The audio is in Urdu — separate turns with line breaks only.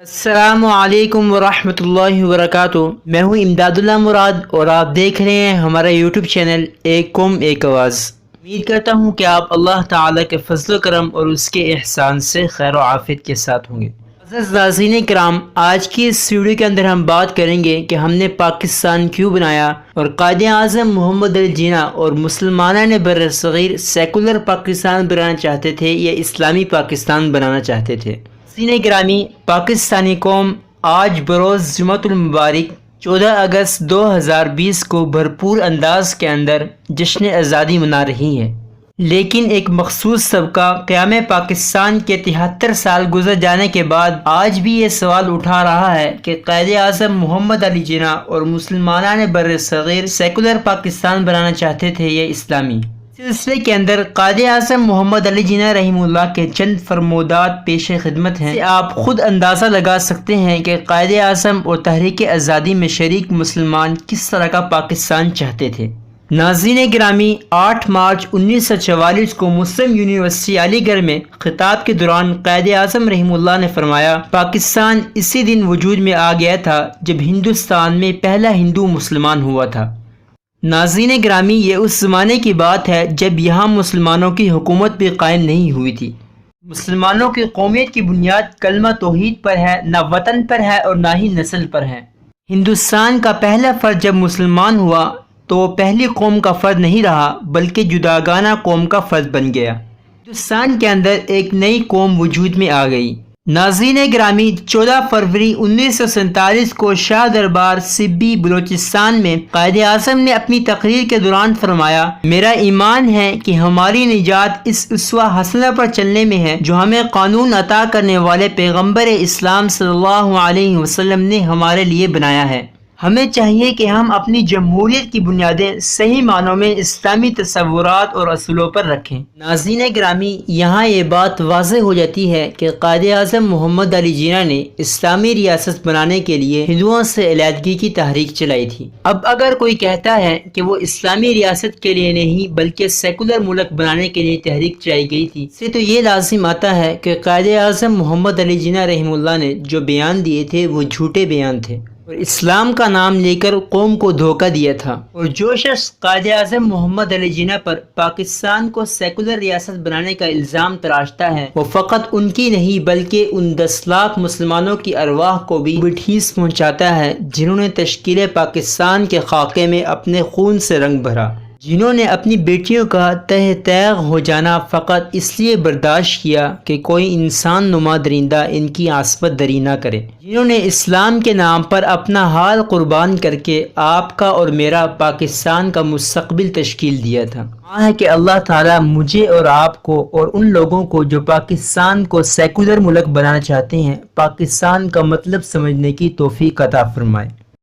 السلام علیکم ورحمۃ اللہ وبرکاتہ۔ میں ہوں امداد اللہ مراد اور آپ دیکھ رہے ہیں ہمارا یوٹیوب چینل ایک قوم ایک آواز۔ امید کرتا ہوں کہ آپ اللہ تعالیٰ کے فضل و کرم اور اس کے احسان سے خیر و عافیت کے ساتھ ہوں گے۔ عزیز ناظرین کرام، آج کی اس ویڈیو کے اندر ہم بات کریں گے کہ ہم نے پاکستان کیوں بنایا اور قائد اعظم محمد علی جناح اور مسلمانان بر صغیر سیکولر پاکستان بنانا چاہتے تھے یا اسلامی پاکستان بنانا چاہتے تھے۔ ناظرین گرامی، پاکستانی قوم آج بروز جمعۃ المبارک 14 اگست 2020 کو بھرپور انداز کے اندر جشن آزادی منا رہی ہے، لیکن ایک مخصوص طبقہ قیام پاکستان کے 73 سال گزر جانے کے بعد آج بھی یہ سوال اٹھا رہا ہے کہ قائد اعظم محمد علی جناح اور مسلمانان بر صغیر سیکولر پاکستان بنانا چاہتے تھے یا اسلامی۔ سلسلے کے اندر قائد اعظم محمد علی جناح رحمہ اللہ کے چند فرمودات پیش خدمت ہیں۔ آپ خود اندازہ لگا سکتے ہیں کہ قائد اعظم اور تحریک آزادی میں شریک مسلمان کس طرح کا پاکستان چاہتے تھے۔ ناظرین گرامی، 8 مارچ 1944 کو مسلم یونیورسٹی علی گڑھ میں خطاب کے دوران قائد اعظم رحمہ اللہ نے فرمایا، پاکستان اسی دن وجود میں آ گیا تھا جب ہندوستان میں پہلا ہندو مسلمان ہوا تھا۔ ناظرین گرامی، یہ اس زمانے کی بات ہے جب یہاں مسلمانوں کی حکومت بھی قائم نہیں ہوئی تھی۔ مسلمانوں کی قومیت کی بنیاد کلمہ توحید پر ہے، نہ وطن پر ہے اور نہ ہی نسل پر ہے۔ ہندوستان کا پہلا فرد جب مسلمان ہوا تو وہ پہلی قوم کا فرد نہیں رہا بلکہ جداگانہ قوم کا فرد بن گیا۔ ہندوستان کے اندر ایک نئی قوم وجود میں آ گئی۔ ناظرین گرامی، 14 فروری 1947 کو شاہ دربار سبی بلوچستان میں قائد اعظم نے اپنی تقریر کے دوران فرمایا، میرا ایمان ہے کہ ہماری نجات اس اسوہ حسنہ پر چلنے میں ہے جو ہمیں قانون عطا کرنے والے پیغمبر اسلام صلی اللہ علیہ وسلم نے ہمارے لیے بنایا ہے۔ ہمیں چاہیے کہ ہم اپنی جمہوریت کی بنیادیں صحیح معنوں میں اسلامی تصورات اور اصولوں پر رکھیں۔ ناظرین گرامی، یہاں یہ بات واضح ہو جاتی ہے کہ قائد اعظم محمد علی جناح نے اسلامی ریاست بنانے کے لیے ہندوؤں سے علیحدگی کی تحریک چلائی تھی۔ اب اگر کوئی کہتا ہے کہ وہ اسلامی ریاست کے لیے نہیں بلکہ سیکولر ملک بنانے کے لیے تحریک چلائی گئی تھی، اس سے تو یہ لازم آتا ہے کہ قائد اعظم محمد علی جناح رحمہ اللہ نے جو بیان دیے تھے وہ جھوٹے بیان تھے اور اسلام کا نام لے کر قوم کو دھوکہ دیا تھا۔ اور جو شخص قائد اعظم محمد علی جناح پر پاکستان کو سیکولر ریاست بنانے کا الزام تراشتا ہے، وہ فقط ان کی نہیں بلکہ ان 10 لاکھ مسلمانوں کی ارواح کو بھی ٹھیس پہنچاتا ہے جنہوں نے تشکیل پاکستان کے خاکے میں اپنے خون سے رنگ بھرا، جنہوں نے اپنی بیٹیوں کا تہ تیغ ہو جانا فقط اس لیے برداشت کیا کہ کوئی انسان نما درندہ ان کی عصمت دری نہ کرے، جنہوں نے اسلام کے نام پر اپنا حال قربان کر کے آپ کا اور میرا پاکستان کا مستقبل تشکیل دیا تھا۔ ماں ہے کہ اللہ تعالیٰ مجھے اور آپ کو اور ان لوگوں کو جو پاکستان کو سیکولر ملک بنانا چاہتے ہیں، پاکستان کا مطلب سمجھنے کی توفیق عطا فرمائے۔